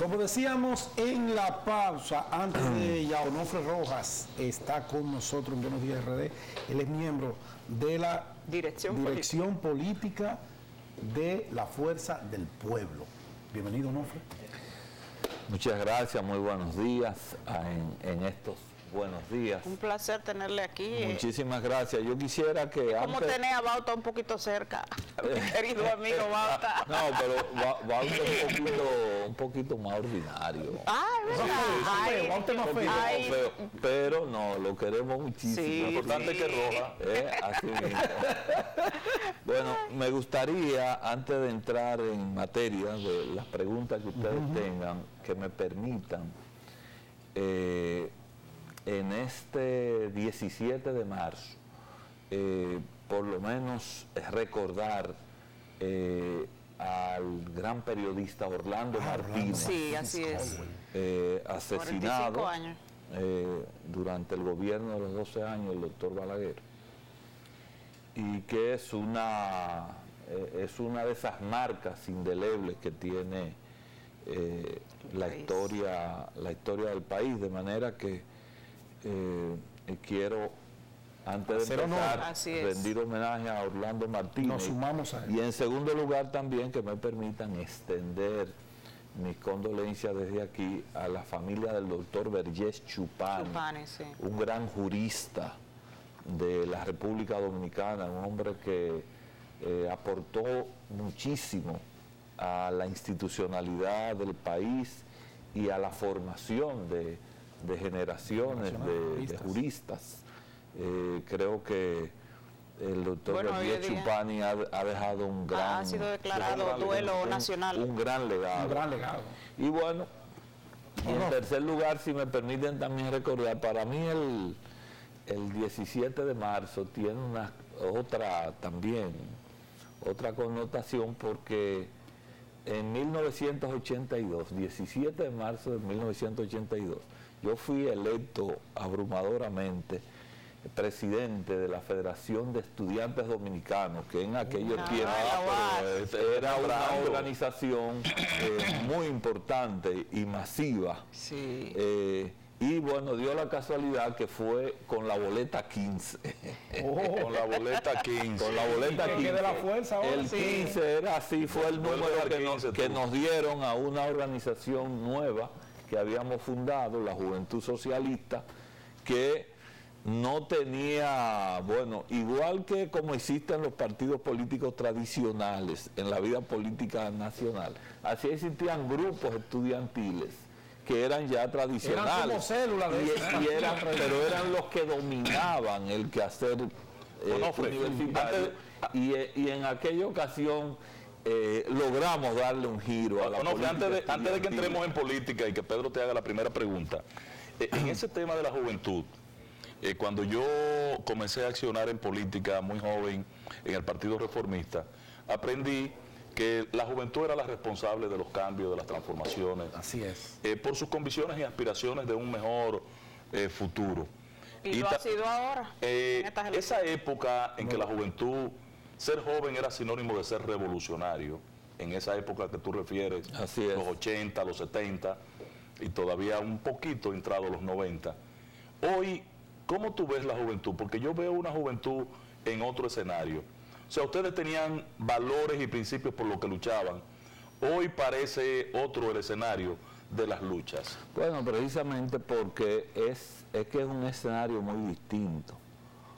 Como decíamos en la pausa, antes de ella, Onofre Rojas está con nosotros en Buenos Días RD. Él es miembro de la Dirección Política de la Fuerza del Pueblo. Bienvenido, Onofre. Muchas gracias, muy buenos días en estos buenos días. Un placer tenerle aquí. Muchísimas gracias. Yo quisiera que ¿Cómo antes... tenés a Bauta un poquito cerca? Mi querido amigo Bauta. No, pero Bauta es un poquito más ordinario. Ah, es verdad. Bauta más feo. Pero no, lo queremos muchísimo. Sí, Importante que Roja. Así mismo. Bueno, me gustaría, antes de entrar en materia de las preguntas que ustedes tengan, que me permitan en este 17 de marzo, por lo menos recordar al gran periodista Orlando Martínez, sí, así es, asesinado 45 años. Durante el gobierno de los 12 años del doctor Balaguer, y que es una de esas marcas indelebles que tiene la historia del país, de manera que quiero, antes de empezar, rendir homenaje a Orlando Martínez. Nos sumamos a él. Y en segundo lugar también que me permitan extender mis condolencias desde aquí a la familia del doctor Vergés Chupani, Sí. un gran jurista de la República Dominicana, un hombre que aportó muchísimo a la institucionalidad del país y a la formación de generaciones de juristas. Creo que el doctor Vergés Chupani ha dejado un gran... Ha sido declarado duelo nacional. Un gran legado. Un gran legado. Y bueno, en tercer lugar, si me permiten también recordar, para mí el 17 de marzo tiene otra connotación, porque en 1982, 17 de marzo de 1982, yo fui electo abrumadoramente presidente de la Federación de Estudiantes Dominicanos, que en aquellos tiempos era una organización muy importante y masiva. Sí. Y bueno, dio la casualidad que fue con la boleta 15. Con la boleta 15. Con la boleta 15. De la fuerza ahora. El 15 era así, fue el número que nos dieron a una organización nueva que habíamos fundado, la Juventud Socialista, que no tenía, bueno, igual que como existen los partidos políticos tradicionales en la vida política nacional, así existían grupos estudiantiles que eran ya tradicionales. Eran como células pero eran los que dominaban el quehacer universitario. Y en aquella ocasión logramos darle un giro a la política. Antes de que entremos en política y que Pedro te haga la primera pregunta, en ese tema de la juventud, cuando yo comencé a accionar en política muy joven en el Partido Reformista, aprendí que la juventud era la responsable de los cambios, de las transformaciones. Así es. Por sus convicciones y aspiraciones de un mejor futuro. Y lo ha sido ahora. Esa época en que la juventud, ser joven era sinónimo de ser revolucionario, en esa época que tú refieres, los 80, los 70, y todavía un poquito entrado los 90. Hoy, ¿cómo tú ves la juventud? Porque yo veo una juventud en otro escenario. O sea, ustedes tenían valores y principios por los que luchaban. Hoy parece otro el escenario de las luchas. Bueno, precisamente porque es que es un escenario muy distinto.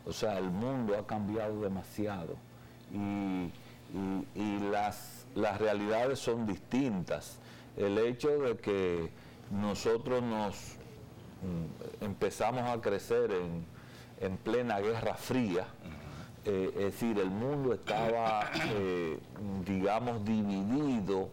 O sea, el mundo ha cambiado demasiado y las realidades son distintas. El hecho de que nosotros empezamos a crecer en plena Guerra Fría, es decir, el mundo estaba, digamos, dividido,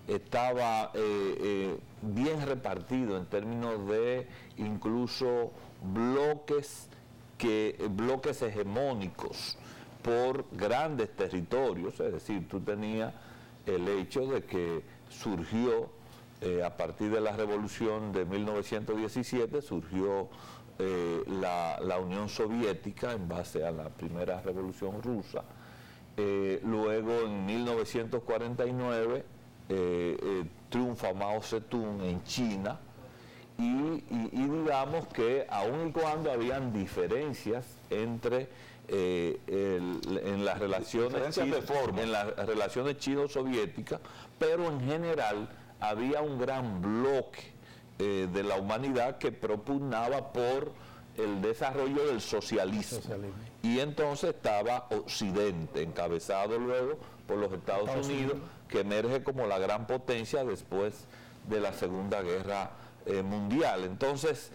estaba bien repartido en términos de incluso bloques hegemónicos por grandes territorios. Es decir, tú tenías el hecho de que surgió a partir de la revolución de 1917, surgió la Unión Soviética en base a la primera revolución rusa. Luego en 1949 triunfa Mao Zedong en China, y digamos que aun y cuando habían diferencias entre en las relaciones chino-soviéticas, pero en general había un gran bloque de la humanidad que propugnaba por el desarrollo del socialismo. Y entonces estaba Occidente, encabezado luego por los Estados Unidos, que emerge como la gran potencia después de la Segunda Guerra Mundial. Entonces,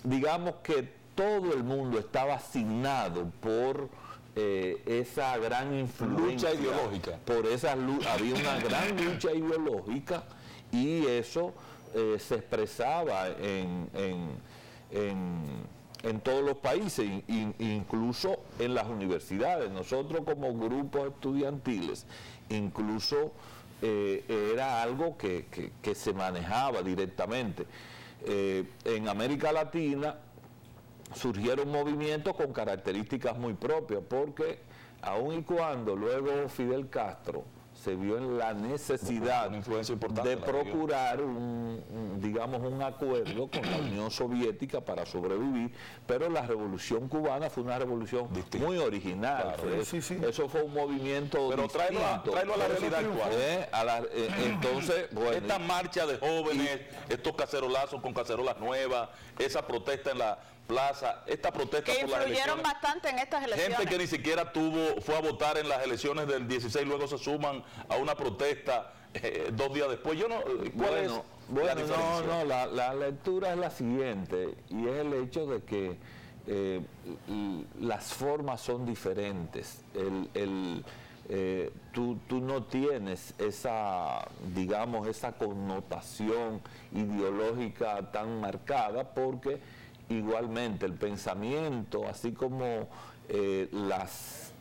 digamos que todo el mundo estaba asignado por esa gran influencia ideológica. Había una gran lucha ideológica, y eso se expresaba en todos los países, incluso en las universidades. Nosotros como grupos estudiantiles, incluso era algo que se manejaba directamente. En América Latina surgieron movimientos con características muy propias, porque aun y cuando luego Fidel Castro se vio en la necesidad de procurar digamos un acuerdo con la Unión Soviética para sobrevivir, pero la Revolución Cubana fue una revolución muy original. Claro, eso fue un movimiento pero tráelo a la realidad actual. Entonces, bueno, esta marcha de jóvenes, estos cacerolazos con cacerolas nuevas, esa protesta en la plaza, esta protesta que influyeron bastante en estas elecciones. Gente que ni siquiera fue a votar en las elecciones del 16, luego se suman a una protesta 2 días después. Yo no, ¿cuál es la diferencia? La lectura es la siguiente, y es el hecho de que las formas son diferentes. Tú no tienes esa, digamos, esa connotación ideológica tan marcada, porque igualmente el pensamiento, así como las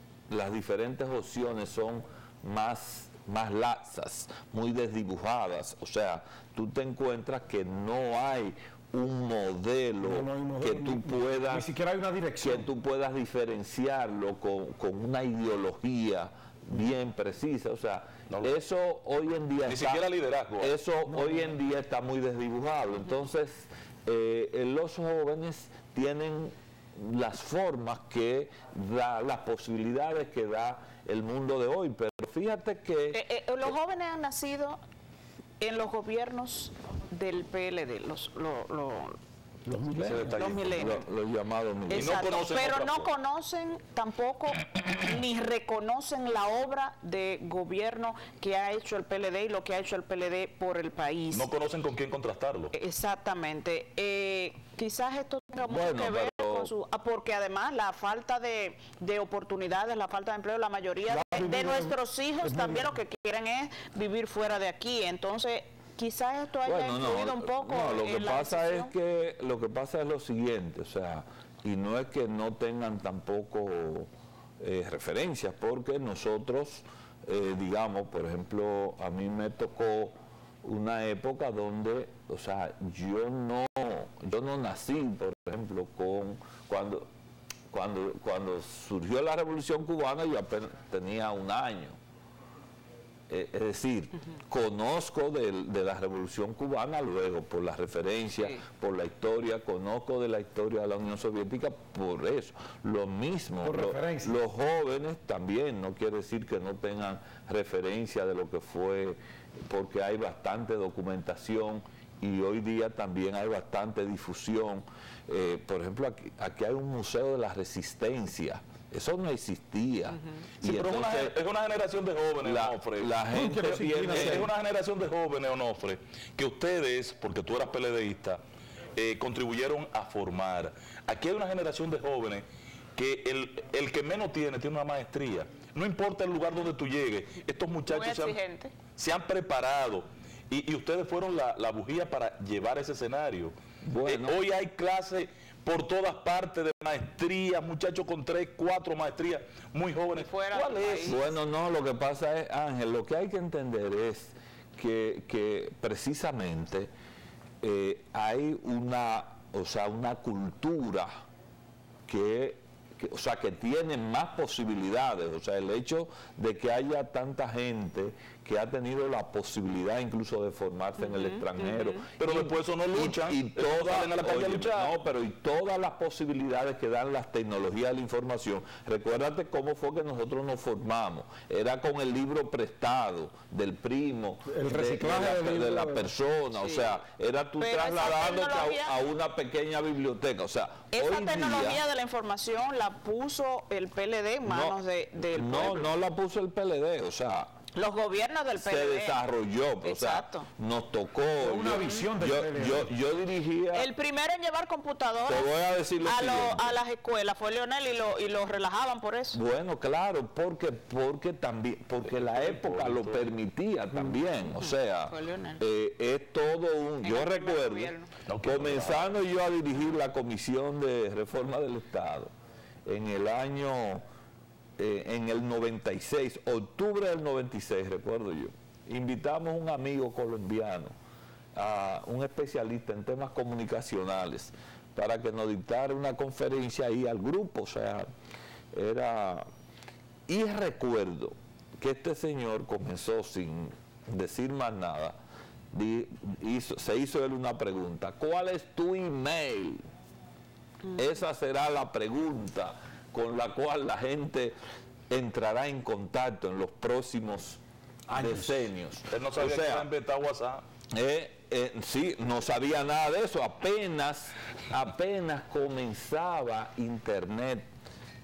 diferentes opciones son más laxas, muy desdibujadas. O sea, tú te encuentras que no hay un modelo, que tú puedas, ni siquiera hay una dirección, que tú puedas diferenciarlo con una ideología bien precisa. O sea, eso hoy en día siquiera liderazgo. Eso hoy en día está muy desdibujado. Entonces, los jóvenes tienen las formas que da, las posibilidades que da el mundo de hoy, pero fíjate que los jóvenes han nacido en los gobiernos del PLD, los milenios. Los llamados milenios. Exacto, pero no conocen tampoco ni reconocen la obra de gobierno que ha hecho el PLD y lo que ha hecho el PLD por el país. No conocen con quién contrastarlo. Exactamente. Quizás esto tenga mucho que ver con porque además la falta de oportunidades, la falta de empleo, la mayoría de nuestros hijos también lo que quieren es vivir fuera de aquí. Entonces, quizás esto haya influido un poco lo que pasa es que lo que pasa es lo siguiente, o sea, y no es que no tengan tampoco referencias, porque nosotros, digamos, por ejemplo, a mí me tocó una época donde, o sea, yo no nací, por ejemplo, cuando surgió la Revolución Cubana, yo apenas tenía 1 año. Es decir, conozco de la Revolución Cubana luego, por la referencia, por la historia, conozco de la historia de la Unión Soviética por eso. Lo mismo, los jóvenes también, no quiere decir que no tengan referencia de lo que fue, porque hay bastante documentación y hoy día también hay bastante difusión. Por ejemplo, aquí hay un museo de la resistencia. Eso no existía. Sí, pero entonces, es una generación de jóvenes, Onofre. Es una generación de jóvenes, Onofre, que ustedes, porque tú eras PLDista, contribuyeron a formar. Aquí hay una generación de jóvenes que el que menos tiene una maestría. No importa el lugar donde tú llegues, estos muchachos se han preparado. Y ustedes fueron la bujía para llevar ese escenario. Bueno. Hoy hay clases por todas partes de maestría, muchachos con 3, 4 maestrías, muy jóvenes. ¿Cuál es? Bueno, no, lo que pasa es, Ángel, lo que hay que entender es que precisamente hay una cultura que o sea, que tienen más posibilidades, o sea, el hecho de que haya tanta gente que ha tenido la posibilidad incluso de formarse en el extranjero. Pero después eso no luchan. Y todas las posibilidades que dan las tecnologías de la información. Recuérdate cómo fue que nosotros nos formamos. Era con el libro prestado del primo, el reciclaje de la persona. Sí. O sea, era tú trasladándote a una pequeña biblioteca. O sea, esa tecnología de la información la puso el PLD en manos del pueblo. No la puso el PLD, o sea, los gobiernos del PLD. Se desarrolló, o sea, nos tocó. Una visión del PLD. Yo dirigía. El primero en llevar computadoras te voy a decir a las escuelas fue Leonel y lo relajaban por eso. Bueno, claro, porque la época lo permitía también, o sea, es todo un. Yo recuerdo, comenzando yo a dirigir la Comisión de Reforma del Estado en el año. En el 96, octubre del 96, recuerdo yo, invitamos a un amigo colombiano, a un especialista en temas comunicacionales, para que nos dictara una conferencia ahí al grupo, o sea, y recuerdo que este señor comenzó sin decir más nada, se hizo él una pregunta: ¿cuál es tu email? Esa será la pregunta con la cual la gente entrará en contacto en los próximos decenios. Él no sabía que inventar WhatsApp. Sí, no sabía nada de eso. Apenas comenzaba Internet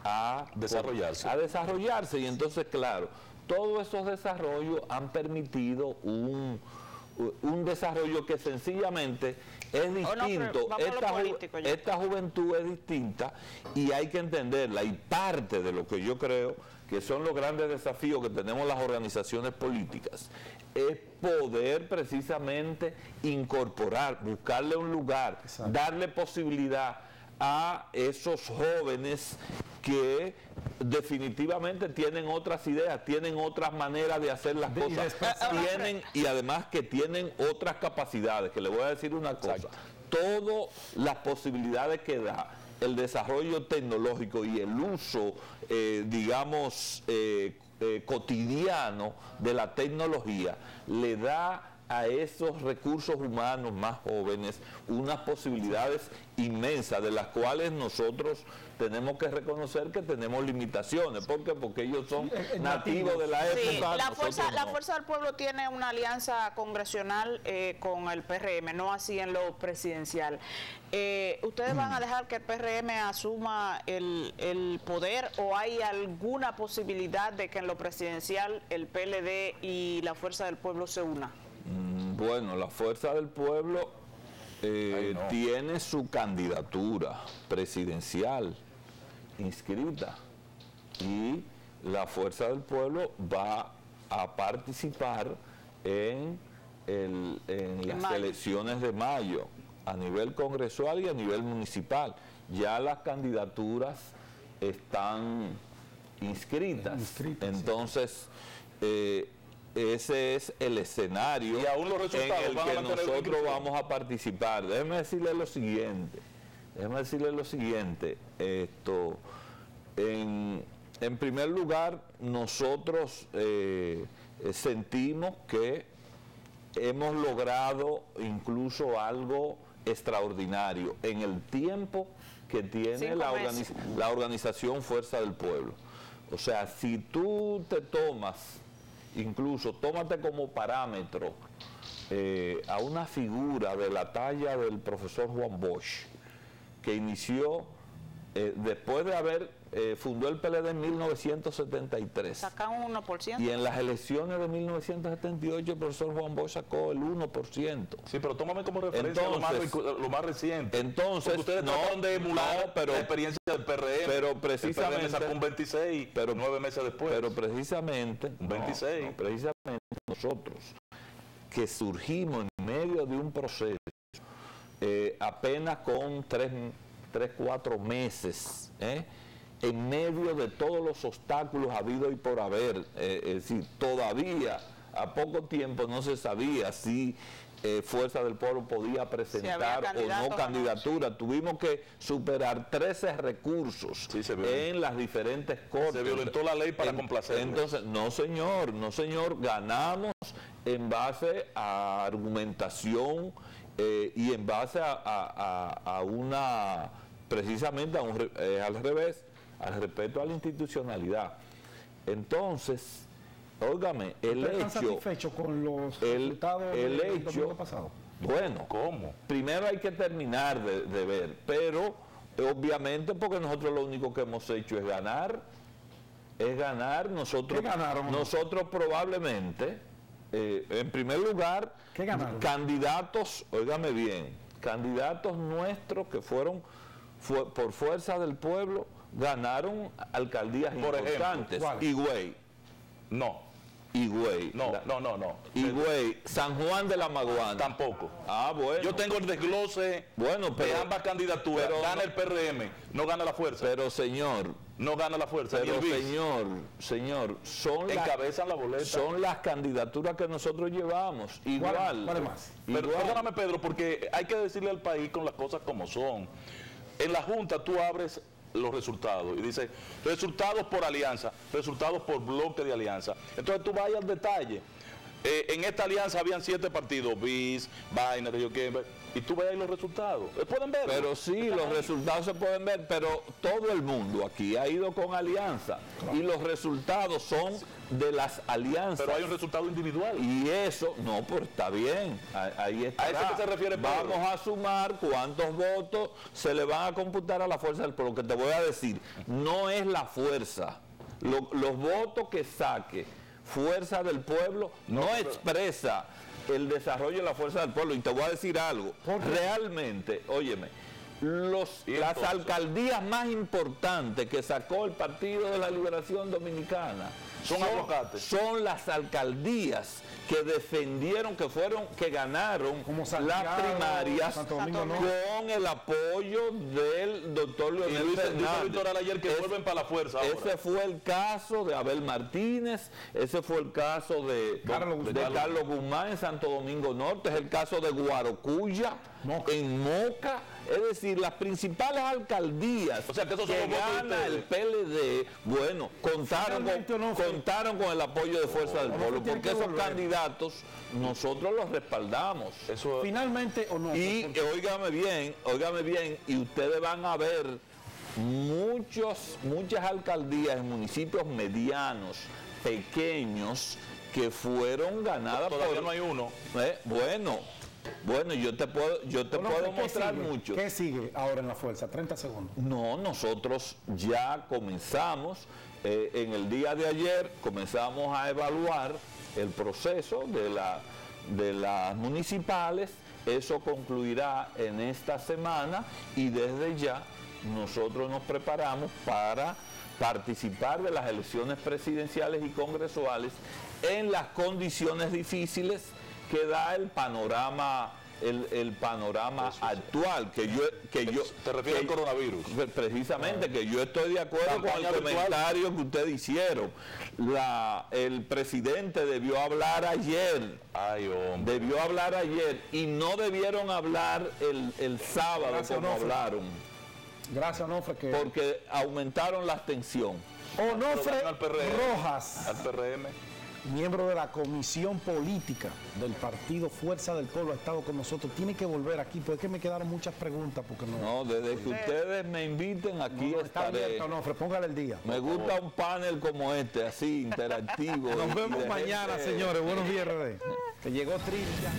a desarrollarse. Y entonces, claro, todos esos desarrollos han permitido un desarrollo que sencillamente es distinto. Esta juventud es distinta y hay que entenderla, y parte de lo que yo creo que son los grandes desafíos que tenemos las organizaciones políticas es poder precisamente incorporar, buscarle un lugar, darle posibilidad a esos jóvenes que definitivamente tienen otras ideas, tienen otras maneras de hacer las cosas, y además que tienen otras capacidades, que le voy a decir una cosa, todas las posibilidades que da el desarrollo tecnológico y el uso, cotidiano de la tecnología, le da a esos recursos humanos más jóvenes unas posibilidades inmensas, de las cuales nosotros tenemos que reconocer que tenemos limitaciones. ¿Por qué? Porque ellos son nativos de la época. Sí, la Fuerza del Pueblo tiene una alianza congresional con el PRM, no así en lo presidencial. ¿Ustedes van a dejar que el PRM asuma el poder, o hay alguna posibilidad de que en lo presidencial el PLD y la Fuerza del Pueblo se una? Bueno, la Fuerza del Pueblo tiene su candidatura presidencial inscrita, y la Fuerza del Pueblo va a participar en las elecciones de mayo a nivel congresual y a nivel municipal. Ya las candidaturas están inscritas. Entonces, ese es el escenario y aún los resultados en el que nosotros vamos a participar. Déjeme decirle lo siguiente. En primer lugar, nosotros sentimos que hemos logrado incluso algo extraordinario en el tiempo que tiene la organización Fuerza del Pueblo. O sea, si tú te tomas, incluso tómate como parámetro a una figura de la talla del profesor Juan Bosch, que inició después de haber fundó el PLD en 1973. Sacó un 1%. Y en las elecciones de 1978 el profesor Juan Bosch sacó el 1%. Sí, pero tómame como referencia lo más reciente. Entonces, porque ustedes trataron de emular la experiencia del PRM. Pero precisamente, el PRM sacó un 26, pero 9 meses después. Pero precisamente, un 26. Precisamente nosotros, que surgimos en medio de un proceso, apenas con 3-4 meses, en medio de todos los obstáculos habidos y por haber, es decir, todavía a poco tiempo no se sabía si Fuerza del Pueblo podía presentar o no candidatura. No, sí. Tuvimos que superar 13 recursos en las diferentes cortes. Se violentó la ley para complacer. Entonces, no señor, ganamos en base a argumentación y en base a una, precisamente al revés, al respeto a la institucionalidad. Entonces, óigame, el hecho... ¿Están satisfechos con los resultados del domingo pasado? Bueno, ¿cómo? Primero hay que terminar de ver, pero obviamente porque nosotros lo único que hemos hecho es ganar. Nosotros, ¿qué ganaron? Nosotros probablemente, en primer lugar, ¿qué ganaron? Candidatos, óigame bien, candidatos nuestros que fueron por fuerza del pueblo, ganaron alcaldías por importantes. Ejemplo, Higüey. No. Higüey. No. Higüey, San Juan de la Maguana. Tampoco. Bueno. Yo tengo el desglose de ambas candidaturas. Gana el PRM, no gana la fuerza. Pero señor. No gana la fuerza. Pero señor, encabezan la boleta. Son las candidaturas que nosotros llevamos. Igual. ¿Cuál más? Pero perdóname, Pedro, porque hay que decirle al país con las cosas como son. En la Junta tú abres los resultados y dice resultados por alianza, resultados por bloque de alianza. Entonces tú vayas al detalle. En esta alianza habían 7 partidos, BIS, Vaina, y tú ves ahí los resultados. ¿Pueden ver? Pero sí, los resultados se pueden ver, pero todo el mundo aquí ha ido con alianza y los resultados son de las alianzas. Pero hay un resultado individual. Y eso, no, pues está bien, ahí está. ¿A eso que se refiere Pedro? Vamos a sumar cuántos votos se le van a computar a la fuerza del pueblo. Que te voy a decir, no es la fuerza. Los votos que saque Fuerza del Pueblo no expresa el desarrollo de la fuerza del pueblo. Y te voy a decir algo, realmente, óyeme, las alcaldías más importantes que sacó el Partido de la Liberación Dominicana son las alcaldías que defendieron, que ganaron las primarias con el apoyo del doctor Leonel Fernández. Ayer que vuelven para la fuerza ahora. Ese fue el caso de Abel Martínez, ese fue el caso de Carlos Guzmán en Santo Domingo Norte, es el caso de Guarocuya, en Moca. Es decir, las principales alcaldías que gana el PLD, bueno, contaron con el apoyo de Fuerza del Pueblo, porque esos candidatos nosotros los respaldamos. Eso, finalmente o no. Y óigame bien, y ustedes van a ver muchas alcaldías en municipios medianos, pequeños, que fueron ganadas todavía no hay uno. Bueno, yo te puedo mostrar mucho. ¿Qué sigue ahora en la fuerza? 30 segundos. No, nosotros ya comenzamos, en el día de ayer comenzamos a evaluar el proceso de las municipales. Eso concluirá en esta semana y desde ya nosotros nos preparamos para participar de las elecciones presidenciales y congresuales en las condiciones difíciles que da el panorama actual, que yo te refieres al coronavirus. Precisamente, que yo estoy de acuerdo con el comentario que ustedes hicieron. El presidente debió hablar ayer. Debió hablar ayer y no debieron hablar el sábado. Gracias, como hablaron. Gracias, Onofre. Porque aumentaron la abstención. Onofre Rojas. Al PRM. Miembro de la Comisión Política del Partido Fuerza del Pueblo, ha estado con nosotros. Tiene que volver aquí, porque es que me quedaron muchas preguntas. Porque no, desde que ustedes me inviten aquí estaré. Póngale el día. Me gusta un panel como este, así, interactivo. Nos vemos mañana, señores. Buenos días, RD. Que llegó Trinidad.